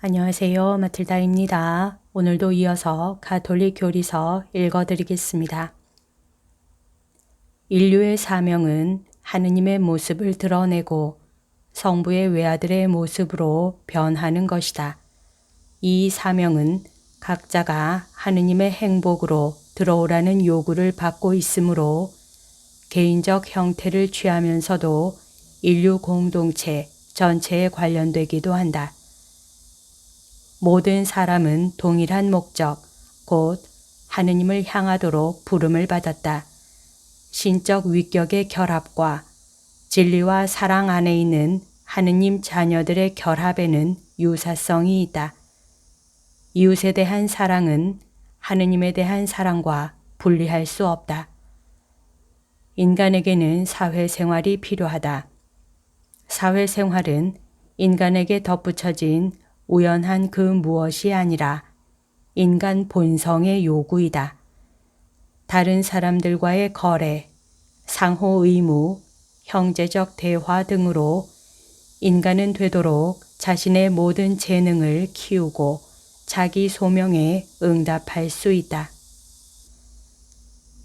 안녕하세요. 마틸다입니다. 오늘도 이어서 가톨릭 교리서 읽어드리겠습니다. 인류의 사명은 하느님의 모습을 드러내고 성부의 외아들의 모습으로 변하는 것이다. 이 사명은 각자가 하느님의 행복으로 들어오라는 요구를 받고 있으므로 개인적 형태를 취하면서도 인류 공동체 전체에 관련되기도 한다. 모든 사람은 동일한 목적, 곧 하느님을 향하도록 부름을 받았다. 신적 위격의 결합과 진리와 사랑 안에 있는 하느님 자녀들의 결합에는 유사성이 있다. 이웃에 대한 사랑은 하느님에 대한 사랑과 분리할 수 없다. 인간에게는 사회생활이 필요하다. 사회생활은 인간에게 덧붙여진 우연한 그 무엇이 아니라 인간 본성의 요구이다. 다른 사람들과의 거래, 상호 의무, 형제적 대화 등으로 인간은 되도록 자신의 모든 재능을 키우고 자기 소명에 응답할 수 있다.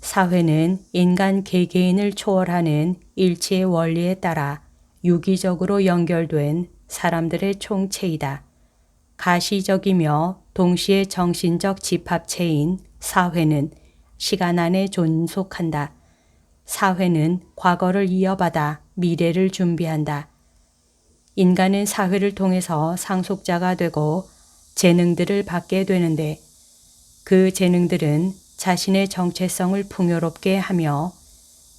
사회는 인간 개개인을 초월하는 일치의 원리에 따라 유기적으로 연결된 사람들의 총체이다. 가시적이며 동시에 정신적 집합체인 사회는 시간 안에 존속한다. 사회는 과거를 이어받아 미래를 준비한다. 인간은 사회를 통해서 상속자가 되고 재능들을 받게 되는데 그 재능들은 자신의 정체성을 풍요롭게 하며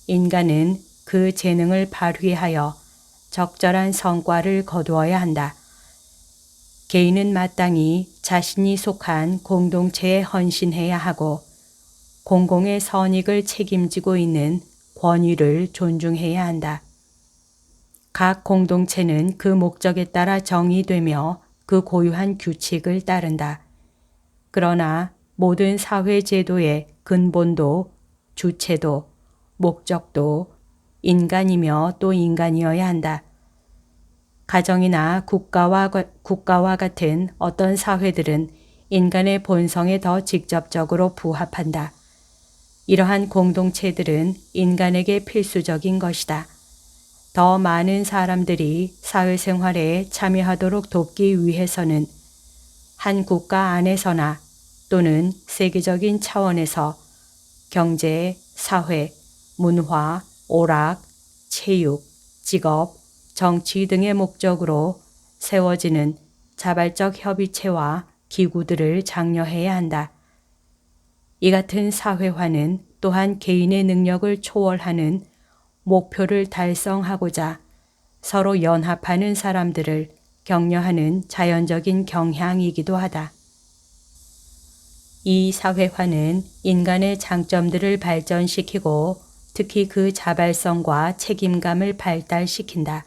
인간은 그 재능을 발휘하여 적절한 성과를 거두어야 한다. 개인은 마땅히 자신이 속한 공동체에 헌신해야 하고 공공의 선익을 책임지고 있는 권위를 존중해야 한다. 각 공동체는 그 목적에 따라 정의되며 그 고유한 규칙을 따른다. 그러나 모든 사회 제도의 근본도 주체도 목적도 인간이며 또 인간이어야 한다. 가정이나 국가와 같은 어떤 사회들은 인간의 본성에 더 직접적으로 부합한다. 이러한 공동체들은 인간에게 필수적인 것이다. 더 많은 사람들이 사회생활에 참여하도록 돕기 위해서는 한 국가 안에서나 또는 세계적인 차원에서 경제, 사회, 문화, 오락, 체육, 직업, 정치 등의 목적으로 세워지는 자발적 협의체와 기구들을 장려해야 한다. 이 같은 사회화는 또한 개인의 능력을 초월하는 목표를 달성하고자 서로 연합하는 사람들을 격려하는 자연적인 경향이기도 하다. 이 사회화는 인간의 장점들을 발전시키고 특히 그 자발성과 책임감을 발달시킨다.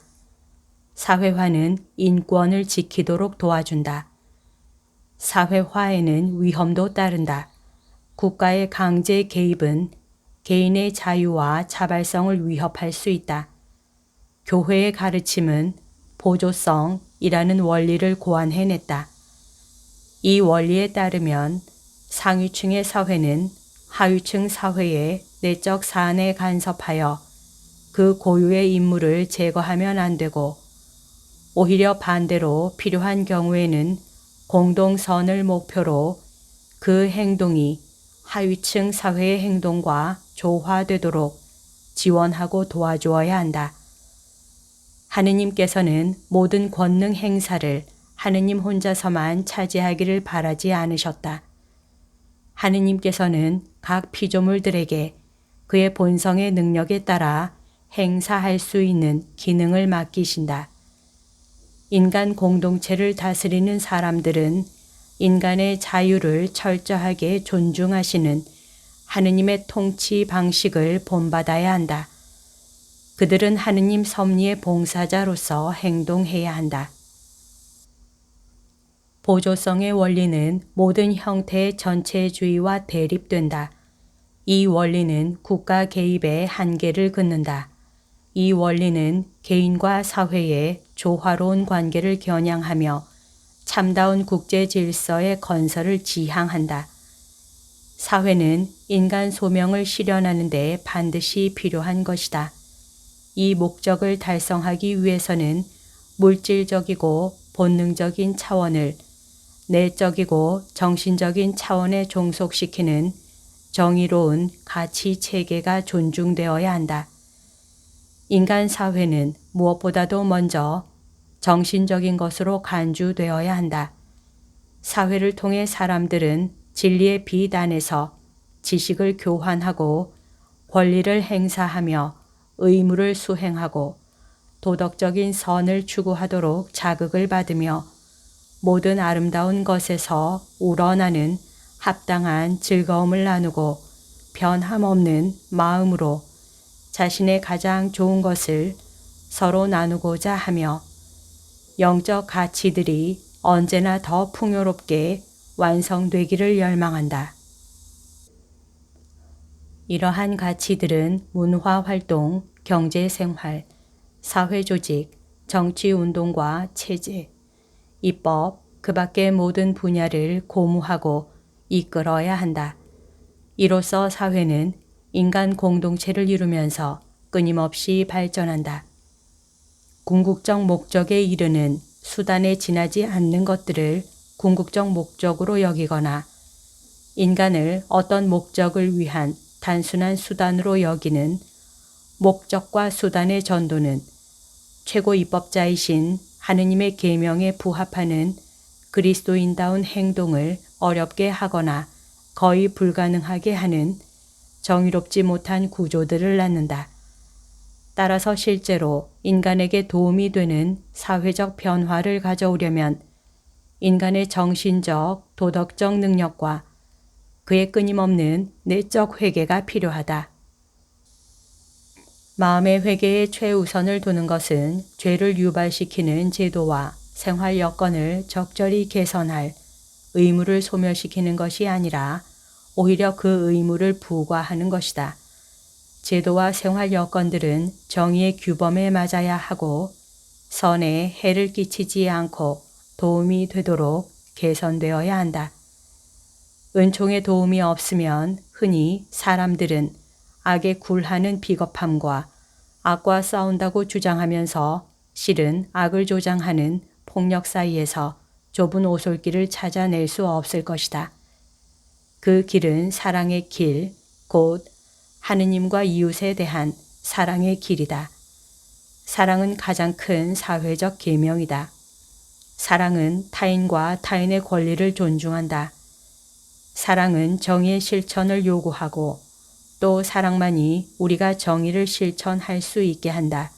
사회화는 인권을 지키도록 도와준다. 사회화에는 위험도 따른다. 국가의 강제 개입은 개인의 자유와 자발성을 위협할 수 있다. 교회의 가르침은 보조성이라는 원리를 고안해냈다. 이 원리에 따르면 상위층의 사회는 하위층 사회의 내적 사안에 간섭하여 그 고유의 임무를 제거하면 안 되고 오히려 반대로 필요한 경우에는 공동선을 목표로 그 행동이 하위층 사회의 행동과 조화되도록 지원하고 도와주어야 한다. 하느님께서는 모든 권능 행사를 하느님 혼자서만 차지하기를 바라지 않으셨다. 하느님께서는 각 피조물들에게 그의 본성의 능력에 따라 행사할 수 있는 기능을 맡기신다. 인간 공동체를 다스리는 사람들은 인간의 자유를 철저하게 존중하시는 하느님의 통치 방식을 본받아야 한다. 그들은 하느님 섭리의 봉사자로서 행동해야 한다. 보조성의 원리는 모든 형태의 전체주의와 대립된다. 이 원리는 국가 개입의 한계를 긋는다. 이 원리는 개인과 사회의 조화로운 관계를 겨냥하며 참다운 국제 질서의 건설을 지향한다. 사회는 인간 소명을 실현하는 데 반드시 필요한 것이다. 이 목적을 달성하기 위해서는 물질적이고 본능적인 차원을 내적이고 정신적인 차원에 종속시키는 정의로운 가치 체계가 존중되어야 한다. 인간 사회는 무엇보다도 먼저 정신적인 것으로 간주되어야 한다. 사회를 통해 사람들은 진리의 빛 안에서 지식을 교환하고 권리를 행사하며 의무를 수행하고 도덕적인 선을 추구하도록 자극을 받으며 모든 아름다운 것에서 우러나는 합당한 즐거움을 나누고 변함없는 마음으로 자신의 가장 좋은 것을 서로 나누고자 하며 영적 가치들이 언제나 더 풍요롭게 완성되기를 열망한다. 이러한 가치들은 문화활동, 경제생활, 사회조직, 정치운동과 체제, 입법, 그 밖의 모든 분야를 고무하고 이끌어야 한다. 이로써 사회는 인간 공동체를 이루면서 끊임없이 발전한다. 궁극적 목적에 이르는 수단에 지나지 않는 것들을 궁극적 목적으로 여기거나 인간을 어떤 목적을 위한 단순한 수단으로 여기는 목적과 수단의 전도는 최고 입법자이신 하느님의 계명에 부합하는 그리스도인다운 행동을 어렵게 하거나 거의 불가능하게 하는 정의롭지 못한 구조들을 낳는다. 따라서 실제로 인간에게 도움이 되는 사회적 변화를 가져오려면 인간의 정신적, 도덕적 능력과 그의 끊임없는 내적 회개가 필요하다. 마음의 회개에 최우선을 두는 것은 죄를 유발시키는 제도와 생활 여건을 적절히 개선할 의무를 소멸시키는 것이 아니라 오히려 그 의무를 부과하는 것이다. 제도와 생활 여건들은 정의의 규범에 맞아야 하고 선에 해를 끼치지 않고 도움이 되도록 개선되어야 한다. 은총의 도움이 없으면 흔히 사람들은 악에 굴하는 비겁함과 악과 싸운다고 주장하면서 실은 악을 조장하는 폭력 사이에서 좁은 오솔길을 찾아낼 수 없을 것이다. 그 길은 사랑의 길, 곧 하느님과 이웃에 대한 사랑의 길이다. 사랑은 가장 큰 사회적 계명이다. 사랑은 타인과 타인의 권리를 존중한다. 사랑은 정의의 실천을 요구하고 또 사랑만이 우리가 정의를 실천할 수 있게 한다.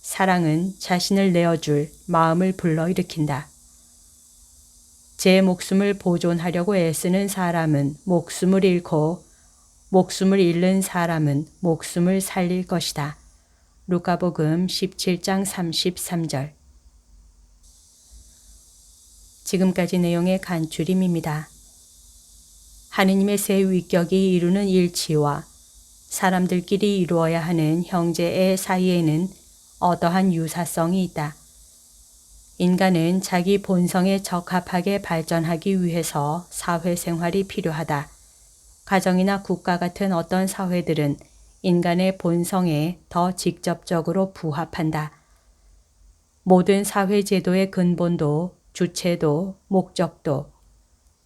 사랑은 자신을 내어줄 마음을 불러일으킨다. 제 목숨을 보존하려고 애쓰는 사람은 목숨을 잃고 목숨을 잃는 사람은 목숨을 살릴 것이다. 루카복음 17장 33절. 지금까지 내용의 간추림입니다. 하느님의 새 위격이 이루는 일치와 사람들끼리 이루어야 하는 형제애 사이에는 어떠한 유사성이 있다. 인간은 자기 본성에 적합하게 발전하기 위해서 사회생활이 필요하다. 가정이나 국가 같은 어떤 사회들은 인간의 본성에 더 직접적으로 부합한다. 모든 사회제도의 근본도 주체도 목적도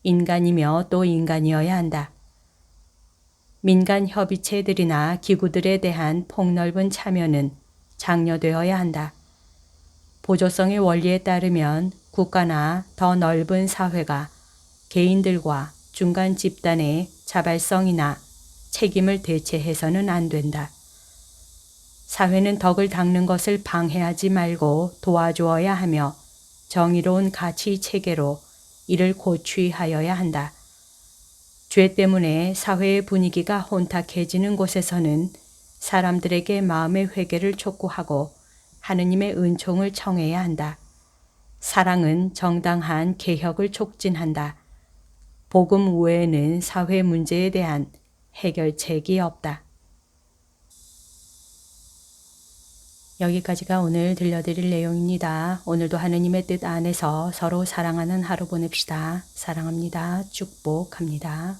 인간이며 또 인간이어야 한다. 민간 협의체들이나 기구들에 대한 폭넓은 참여는 장려되어야 한다. 보조성의 원리에 따르면 국가나 더 넓은 사회가 개인들과 중간 집단의 자발성이나 책임을 대체해서는 안 된다. 사회는 덕을 닦는 것을 방해하지 말고 도와주어야 하며 정의로운 가치 체계로 이를 고취하여야 한다. 죄 때문에 사회의 분위기가 혼탁해지는 곳에서는 사람들에게 마음의 회개를 촉구하고 하느님의 은총을 청해야 한다. 사랑은 정당한 개혁을 촉진한다. 복음 외에는 사회 문제에 대한 해결책이 없다. 여기까지가 오늘 들려드릴 내용입니다. 오늘도 하느님의 뜻 안에서 서로 사랑하는 하루 보냅시다. 사랑합니다. 축복합니다.